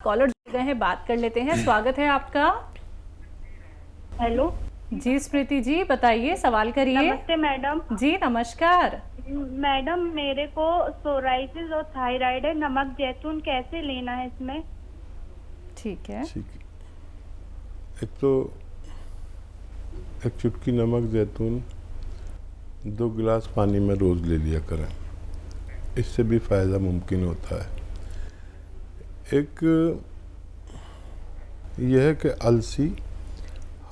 Collar जुड़ गए हैं, बात कर लेते हैं। स्वागत है आपका। हेलो जी स्मृति जी, बताइए, सवाल करिए। नमस्ते मैडम। जी नमस्कार। मैडम मेरे को सोराइसिस और थायराइड है, नमक जैतून कैसे लेना है इसमें? ठीक है। एक तो एक चुटकी नमक जैतून 2 गिलास पानी में रोज़ ले लिया करें, इससे भी फ़ायदा मुमकिन होता है। एक यह है कि अलसी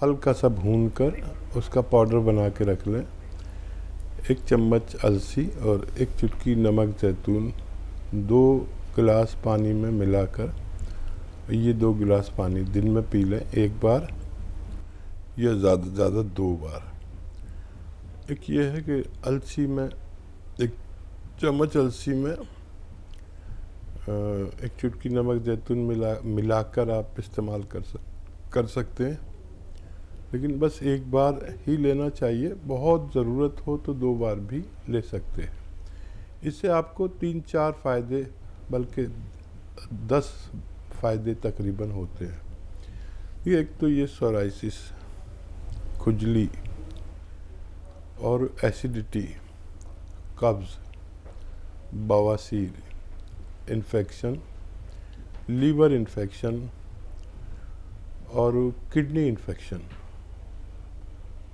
हल्का सा भून कर उसका पाउडर बना के रख लें। 1 चम्मच अलसी और 1 चुटकी नमक जैतून 2 गिलास पानी में मिलाकर, ये 2 गिलास पानी दिन में पी लें, एक बार या ज़्यादा से ज़्यादा 2 बार। एक ये है कि अलसी में 1 चम्मच अलसी में 1 चुटकी नमक जैतून मिलाकर आप इस्तेमाल कर सकते हैं, लेकिन बस एक बार ही लेना चाहिए। बहुत ज़रूरत हो तो 2 बार भी ले सकते हैं। इससे आपको 3-4 फ़ायदे, बल्कि 10 फ़ायदे तकरीबन होते हैं। ये एक तो ये सोराइसिस, खुजली और एसिडिटी, कब्ज़, बवासीर, इन्फेक्शन, लीवर इन्फेक्शन और किडनी इन्फेक्शन,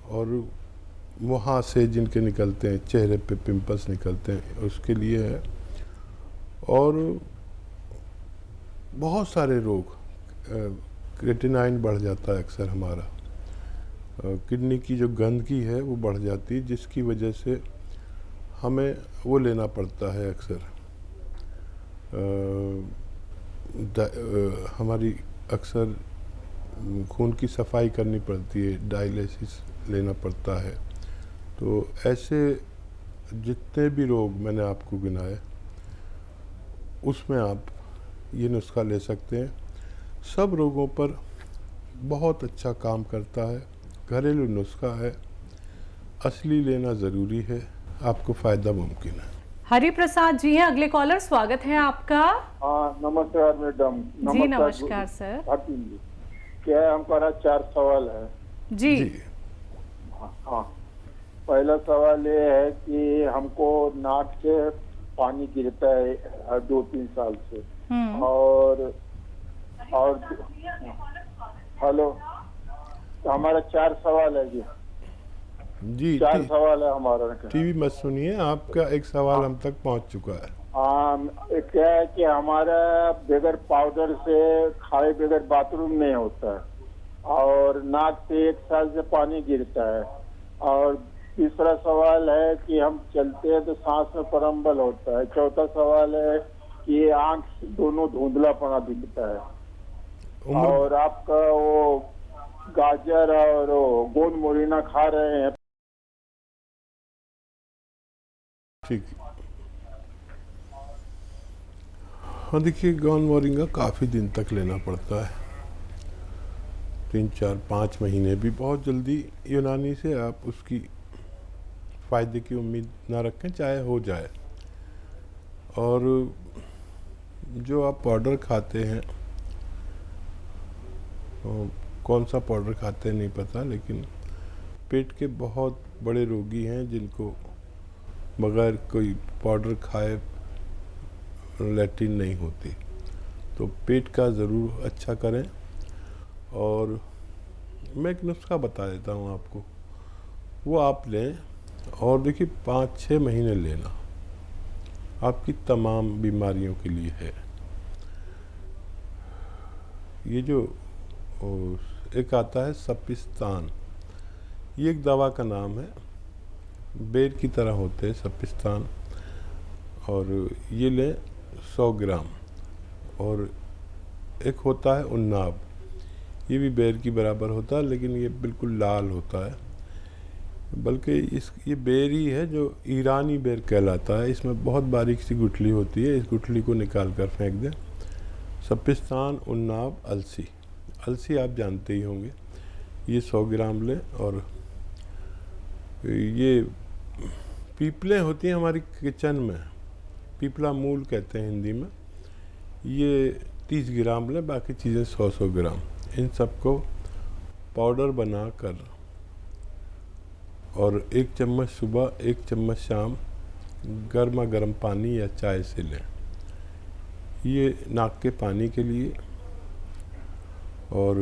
और वहाँ से जिनके निकलते हैं, चेहरे पे पिंपल्स निकलते हैं, उसके लिए है। और बहुत सारे रोग, क्रिएटिनाइन बढ़ जाता है अक्सर हमारा, किडनी की जो गंदगी है वो बढ़ जाती है, जिसकी वजह से हमें वो लेना पड़ता है अक्सर। हमारी अक्सर खून की सफाई करनी पड़ती है, डायलिसिस लेना पड़ता है। तो ऐसे जितने भी रोग मैंने आपको गिनाए, उसमें आप ये नुस्खा ले सकते हैं। सब रोगों पर बहुत अच्छा काम करता है, घरेलू नुस्खा है, असली लेना ज़रूरी है, आपको फ़ायदा मुमकिन है। हरि प्रसाद जी हैं अगले कॉलर, स्वागत है आपका। हाँ नमस्कार मैडम। जी नमस्कार सर। क्या है, हमारा 4 सवाल है। जी, हाँ, पहला सवाल ये है कि हमको नाक से पानी गिरता है 2-3 साल से। और हेलो, तो हमारा 4 सवाल है जी। जी 4 सवाल है हमारा। टीवी मत सुनिए, आपका एक सवाल हम तक पहुंच चुका है। क्या है कि हमारा बगैर पाउडर से खाए बगैर बाथरूम नहीं होता है, और नाक से 1 साल से पानी गिरता है। और तीसरा सवाल है कि हम चलते हैं तो सांस में प्रम्बल होता है। चौथा सवाल है कि आंख दोनों धुंधलापना दिखता है। और आपका वो गाजर और गोंद मोरिना खा रहे हैं। ठीक है। हाँ देखिए, गोंद मोरिंगा काफ़ी दिन तक लेना पड़ता है, 3-4-5 महीने भी। बहुत जल्दी यूनानी से आप उसकी फ़ायदे की उम्मीद ना रखें, चाहे हो जाए। और जो आप पाउडर खाते हैं, कौन सा पाउडर खाते हैं नहीं पता, लेकिन पेट के बहुत बड़े रोगी हैं जिनको बगैर कोई पाउडर खाए लैट्रिन नहीं होती। तो पेट का ज़रूर अच्छा करें। और मैं एक नुस्खा बता देता हूँ आपको, वो आप लें और देखिए 5-6 महीने लेना, आपकी तमाम बीमारियों के लिए है। ये जो एक आता है सपिस्तान, ये एक दवा का नाम है, बेर की तरह होते हैं सपिस्तान, और ये लें 100 ग्राम। और एक होता है उन्नाब, ये भी बेर की बराबर होता है, लेकिन ये बिल्कुल लाल होता है, बल्कि ये बेर ही है जो ईरानी बेर कहलाता है। इसमें बहुत बारीक सी गुठली होती है, इस गुठली को निकाल कर फेंक दें। सपिस्तान, उन्नाब, अलसी। अलसी आप जानते ही होंगे, ये 100 ग्राम लें। और ये पीपलें होती हैं हमारी किचन में, पीपला मूल कहते हैं हिंदी में, ये 30 ग्राम लें, बाकी चीज़ें 100-100 ग्राम। इन सबको पाउडर बनाकर और 1 चम्मच सुबह 1 चम्मच शाम गर्मा गर्म पानी या चाय से लें। ये नाक के पानी के लिए और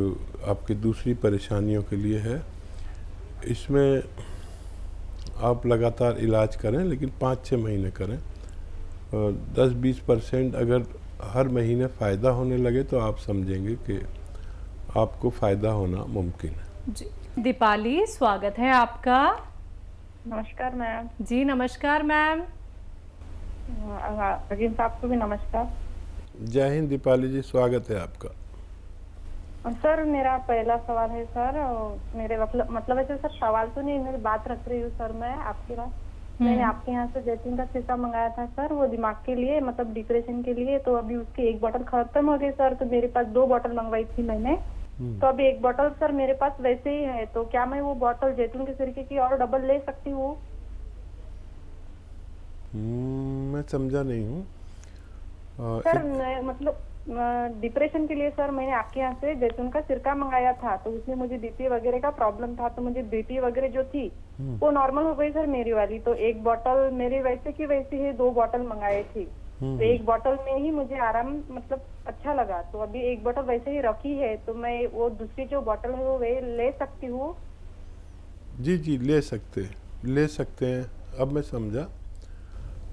आपकी दूसरी परेशानियों के लिए है। इसमें आप लगातार इलाज करें, लेकिन 5-6 महीने करें। 10-20% अगर हर महीने फ़ायदा होने लगे तो आप समझेंगे कि आपको फ़ायदा होना मुमकिन है। जी दीपाली, स्वागत है आपका। नमस्कार मैम। जी नमस्कार मैम। अजीम साहब को भी नमस्कार। जय हिंद दीपाली जी, स्वागत है आपका। सर मेरा पहला सवाल है सर, मेरे मतलब ऐसे सर सवाल तो नहीं, मेरी बात रख रही हूँ सर मैं आपके पास। मैंने आपके यहाँ से जैतून का सिरका मंगाया था सर, वो दिमाग के लिए मतलब डिप्रेशन के लिए। तो अभी उसकी 1 बोतल खत्म हो गई सर, तो मेरे पास 2 बोतल मंगवाई थी मैंने। तो अभी 1 बोतल सर मेरे पास वैसे ही है, तो क्या मैं वो बोतल जैतून के सिरके की और डबल ले सकती हूँ? मैं समझा नहीं हूँ सर मतलब डिप्रेशन के लिए सर मैंने आपके यहाँ से जैतून का सिरका मंगाया था, तो उसमें मुझे बीपी वगैरह का प्रॉब्लम था, तो मुझे बीपी वगैरह जो थी वो नॉर्मल हो गई सर मेरी वाली। तो 1 बोतल मेरी वैसे की वैसी ही 2 बोतल मंगाई थी, तो 1 बोतल में ही मुझे आराम मतलब अच्छा लगा। तो अभी 1 बोतल वैसे ही रखी है, तो मैं वो दूसरी जो बोतल है वो वे ले सकती हूँ? जी जी, ले सकते हैं। अब मैं समझा।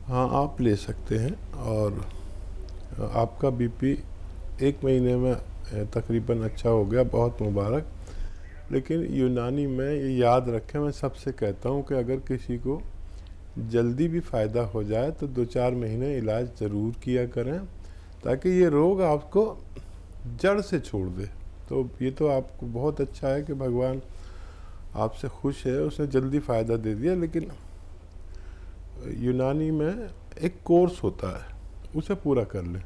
हाँ, आप ले सकते हैं। और आपका बीपी 1 महीने में तकरीबन अच्छा हो गया, बहुत मुबारक। लेकिन यूनानी में ये याद रखें, मैं सबसे कहता हूँ कि अगर किसी को जल्दी भी फ़ायदा हो जाए तो 2-4 महीने इलाज ज़रूर किया करें, ताकि ये रोग आपको जड़ से छोड़ दे। तो ये तो आपको बहुत अच्छा है कि भगवान आपसे खुश है, उसने जल्दी फ़ायदा दे दिया। लेकिन यूनानी में एक कोर्स होता है, उसे पूरा कर लें,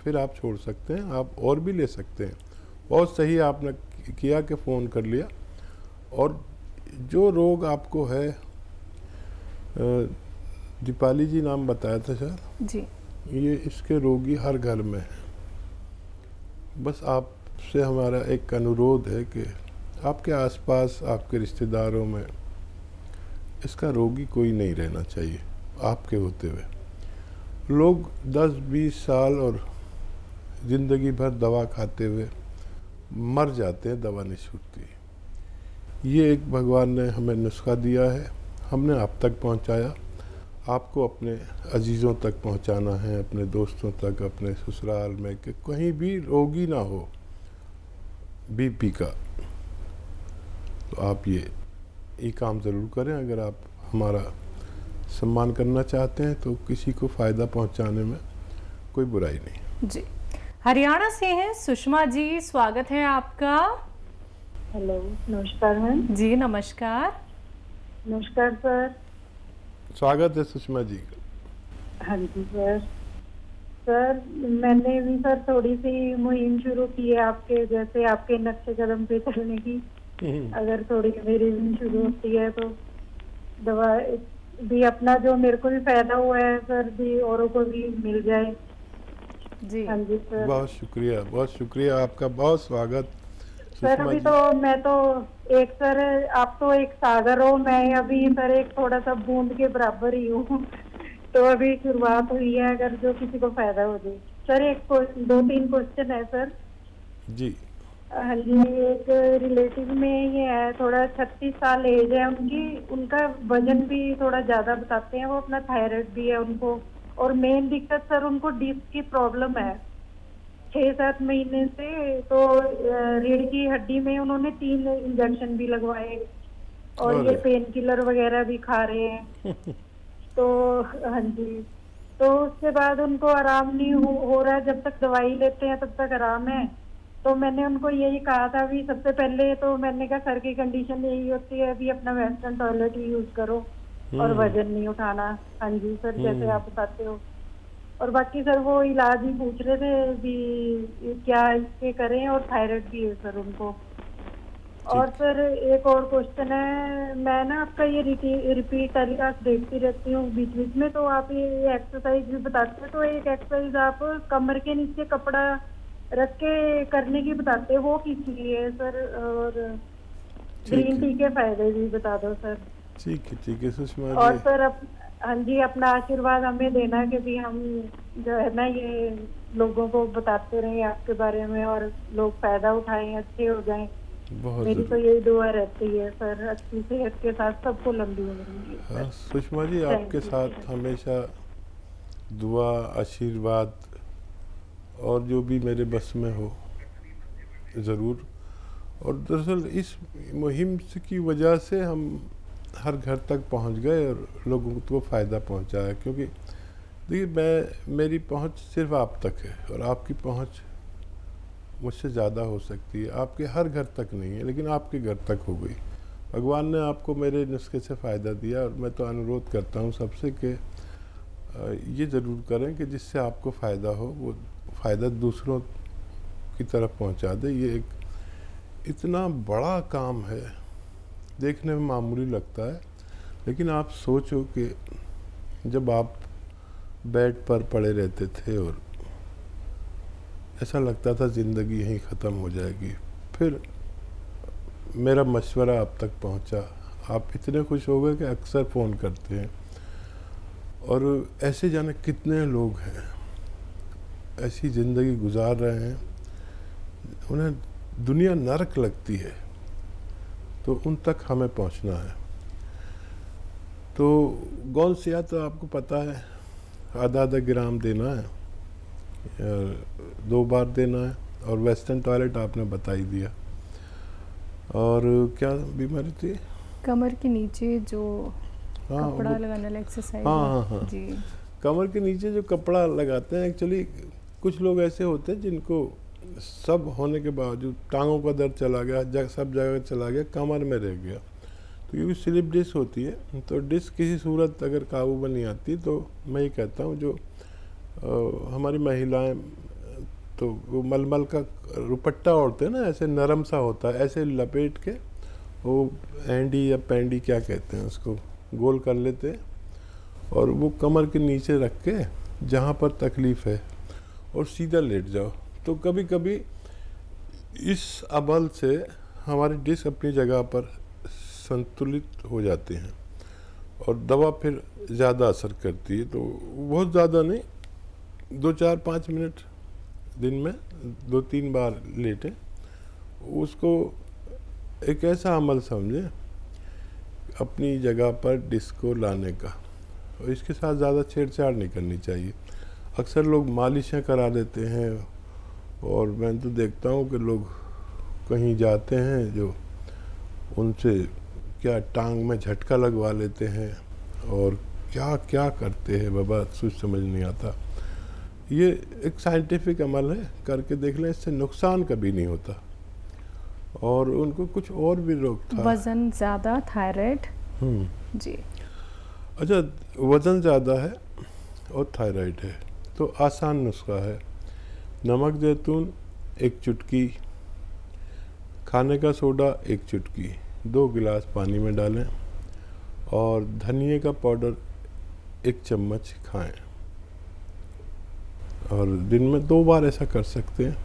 फिर आप छोड़ सकते हैं। आप और भी ले सकते हैं। बहुत सही आपने किया कि फ़ोन कर लिया। और जो रोग आपको है, दीपाली जी नाम बताया था शायद जी, ये इसके रोगी हर घर में है। बस आपसे हमारा एक अनुरोध है कि आपके आसपास, आपके रिश्तेदारों में इसका रोगी कोई नहीं रहना चाहिए आपके होते हुए। लोग 10-20 साल और ज़िंदगी भर दवा खाते हुए मर जाते हैं, दवा नहीं छूटती। ये एक भगवान ने हमें नुस्खा दिया है, हमने आप तक पहुंचाया। आपको अपने अजीज़ों तक पहुंचाना है, अपने दोस्तों तक, अपने ससुराल में, कि कहीं भी रोगी ना हो बीपी का। तो आप ये काम ज़रूर करें। अगर आप हमारा सम्मान करना चाहते हैं तो किसी को फ़ायदा पहुंचाने में कोई बुराई नहीं। जी हरियाणा से हैं सुषमा जी, स्वागत है आपका। हेलो, नमस्कार मैम। जी नमस्कार। नमस्कार सर। स्वागत है सुषमा जी का। हाँ जी सर। सर मैंने भी सर थोड़ी सी मुहिम शुरू की है आपके जैसे, आपके नक्शे कदम पे चलने की। अगर थोड़ी मेरी भी शुरू होती है तो दवा भी अपना जो मेरे को भी फायदा हुआ है सर, भी औरों को भी मिल जाए। जी हाँ जी सर। बहुत शुक्रिया आपका, बहुत स्वागत सर। अभी तो मैं तो एक सर, आप तो एक सागर हो, मैं अभी सर एक थोड़ा सा बूंद के बराबर ही हूँ। तो अभी शुरुआत हुई है, अगर जो किसी को फायदा हो जाए। सर एक 2-3 क्वेश्चन है सर। जी। हाँ जी, एक रिलेटिव में ये है, थोड़ा 36 साल एज है उनकी, उनका वजन भी थोड़ा ज्यादा बताते हैं वो, अपना थायराइड भी है उनको, और मेन दिक्कत सर उनको डिस्क की प्रॉब्लम है 6-7 महीने से। तो रीढ़ की हड्डी में उन्होंने 3 इंजेक्शन भी लगवाए, और ये पेन किलर वगैरह भी खा रहे हैं। तो हाँ जी, तो उसके बाद उनको आराम नहीं हो रहा है। जब तक दवाई लेते हैं तब तक आराम है। तो मैंने उनको यही कहा था, भी सबसे पहले तो मैंने कहा सर की कंडीशन यही होती है, अभी अपना वेस्टर्न टॉयलेट ही यूज करो और वजन नहीं उठाना। हाँ जी सर, जैसे आप बताते हो। और बाकी सर वो इलाज ही पूछ रहे थे भी क्या इसके करें, और थायराइड भी है सर उनको। और सर एक और क्वेश्चन है, मैं ना आपका ये रिपीट टेलीकास्ट देखती रहती हूँ बीच बीच में, तो आप ये एक्सरसाइज भी बताते हो। तो एक एक्सरसाइज आप कमर के नीचे कपड़ा रख के करने की बताते हैं, वो कीजिए सर। और ग्रीन टी के फायदे भी बता दो सर। ठीक है सुषमा और जी। सर हाँ जी, अपना आशीर्वाद हमें देना कि भी हम जो है ना ये लोगों को बताते रहें आपके बारे में, और लोग फायदा उठाएं, अच्छे हो जाएं। बहुत मेरी तो ज़रूर। यही दुआ रहती है सर, अच्छी सेहत के साथ सबको लंबी उम्र मिले हाँ सर। सुषमा जी, Thank आपके you, साथ sir. हमेशा दुआ, आशीर्वाद और जो भी मेरे बस में हो ज़रूर। और दरअसल इस मुहिम की वजह से हम हर घर तक पहुंच गए और लोगों को फ़ायदा पहुंचाया। क्योंकि देखिए, मेरी पहुंच सिर्फ आप तक है और आपकी पहुंच मुझसे ज़्यादा हो सकती है। आपके हर घर तक नहीं है, लेकिन आपके घर तक हो गई। भगवान ने आपको मेरे नुस्खे से फ़ायदा दिया और मैं तो अनुरोध करता हूँ सबसे कि ये ज़रूर करें कि जिससे आपको फ़ायदा हो वो फ़ायदा दूसरों की तरफ पहुँचा दे। ये एक इतना बड़ा काम है, देखने में मामूली लगता है, लेकिन आप सोचो कि जब आप बेड पर पड़े रहते थे और ऐसा लगता था ज़िंदगी यहीं ख़त्म हो जाएगी, फिर मेरा मशवरा आप तक पहुंचा, आप इतने खुश हो गए कि अक्सर फ़ोन करते हैं। और ऐसे जाने कितने लोग हैं ऐसी ज़िंदगी गुजार रहे हैं, उन्हें दुनिया नरक लगती है, तो उन तक हमें पहुंचना है। तो गौसिया तो आपको पता है, आधा ग्राम देना है, 2 बार देना है। और वेस्टर्न टॉयलेट आपने बता ही दिया। और क्या बीमारी थी? कमर के नीचे जो हाँ, कपड़ा लगाने वाला एक्सरसाइज हाँ जी। कमर के नीचे जो कपड़ा लगाते हैं, एक्चुअली कुछ लोग ऐसे होते हैं जिनको सब होने के बावजूद टांगों का दर्द चला गया, सब जगह चला गया, कमर में रह गया। तो क्योंकि स्लिप डिस्क होती है, तो डिस्क किसी सूरत अगर काबू में नहीं आती, तो मैं ये कहता हूँ जो हमारी महिलाएं तो वो मलमल का रुपट्टा ओढ़ते हैं ना, ऐसे नरम सा होता है, ऐसे लपेट के वो एंडी या पैंडी क्या कहते हैं उसको, गोल कर लेते हैं और वो कमर के नीचे रख के जहाँ पर तकलीफ़ है और सीधा लेट जाओ। तो कभी कभी इस अबल से हमारी डिस्क अपनी जगह पर संतुलित हो जाते हैं और दवा फिर ज़्यादा असर करती है। तो बहुत ज़्यादा नहीं, 2-4-5 मिनट दिन में 2-3 बार लेटें, उसको एक ऐसा अमल समझे अपनी जगह पर डिस्क को लाने का। और इसके साथ ज़्यादा छेड़छाड़ नहीं करनी चाहिए। अक्सर लोग मालिशें करा देते हैं और मैं तो देखता हूँ कि लोग कहीं जाते हैं जो उनसे क्या टांग में झटका लगवा लेते हैं और क्या क्या करते हैं बाबा, कुछ समझ नहीं आता। ये एक साइंटिफिक अमल है, करके देख लें, इससे नुकसान कभी नहीं होता। और उनको कुछ और भी रोग था, वजन ज़्यादा, थायराइड जी। अच्छा, वज़न ज़्यादा है और थायराइड है, तो आसान नुस्खा है। नमक जैतून 1 चुटकी, खाने का सोडा 1 चुटकी, 2 गिलास पानी में डालें और धनिए का पाउडर 1 चम्मच खाएं। और दिन में 2 बार ऐसा कर सकते हैं।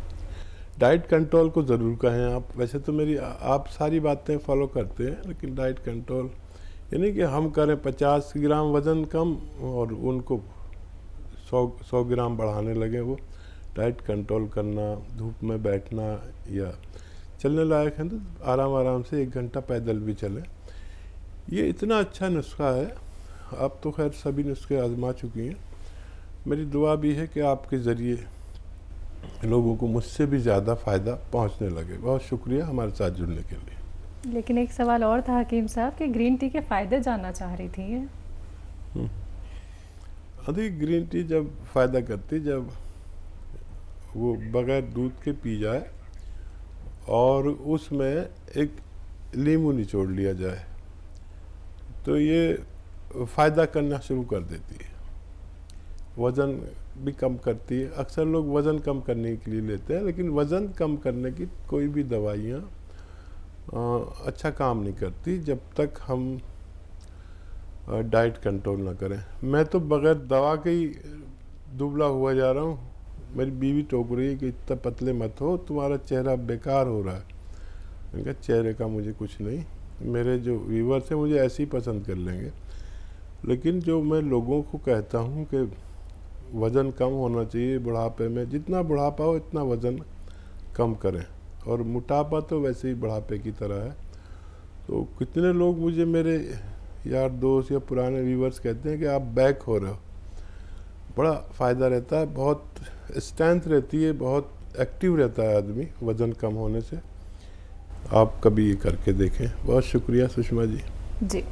डाइट कंट्रोल को ज़रूर कहें आप। वैसे तो मेरी आप सारी बातें फॉलो करते हैं, लेकिन डाइट कंट्रोल यानी कि हम करें 50 ग्राम वज़न कम और उनको 100 ग्राम बढ़ाने लगे। वो डाइट कंट्रोल करना, धूप में बैठना या चलने लायक है तो आराम आराम से 1 घंटा पैदल भी चलें। ये इतना अच्छा नुस्खा है। आप तो खैर सभी नुस्खे आजमा चुकी हैं। मेरी दुआ भी है कि आपके ज़रिए लोगों को मुझसे भी ज़्यादा फ़ायदा पहुंचने लगे। बहुत शुक्रिया हमारे साथ जुड़ने के लिए। लेकिन एक सवाल और था हकीम साहब कि ग्रीन टी के फ़ायदे जानना चाह रही थी ये। अधिक ग्रीन टी जब फ़ायदा करती, जब वो बग़ैर दूध के पी जाए और उसमें एक नींबू निचोड़ लिया जाए, तो ये फ़ायदा करना शुरू कर देती है। वज़न भी कम करती है। अक्सर लोग वज़न कम करने के लिए लेते हैं, लेकिन वज़न कम करने की कोई भी दवाइयाँ अच्छा काम नहीं करती जब तक हम डाइट कंट्रोल ना करें। मैं तो बग़ैर दवा के ही दुबला हुआ जा रहा हूँ, मेरी बीवी टोक रही है कि इतना पतले मत हो, तुम्हारा चेहरा बेकार हो रहा है। मैंने कहा चेहरे का मुझे कुछ नहीं, मेरे जो व्यूवर्स हैं मुझे ऐसे ही पसंद कर लेंगे। लेकिन जो मैं लोगों को कहता हूँ कि वज़न कम होना चाहिए बुढ़ापे में, जितना बुढ़ापा हो इतना वज़न कम करें, और मोटापा तो वैसे ही बुढ़ापे की तरह है। तो कितने लोग मुझे मेरे यार दोस्त या पुराने व्यूवर्स कहते हैं कि आप बैक हो रहे हो, बड़ा फ़ायदा रहता है, बहुत स्ट्रेंथ रहती है, बहुत एक्टिव रहता है आदमी वज़न कम होने से। आप कभी ये करके देखें। बहुत शुक्रिया सुषमा जी। जी।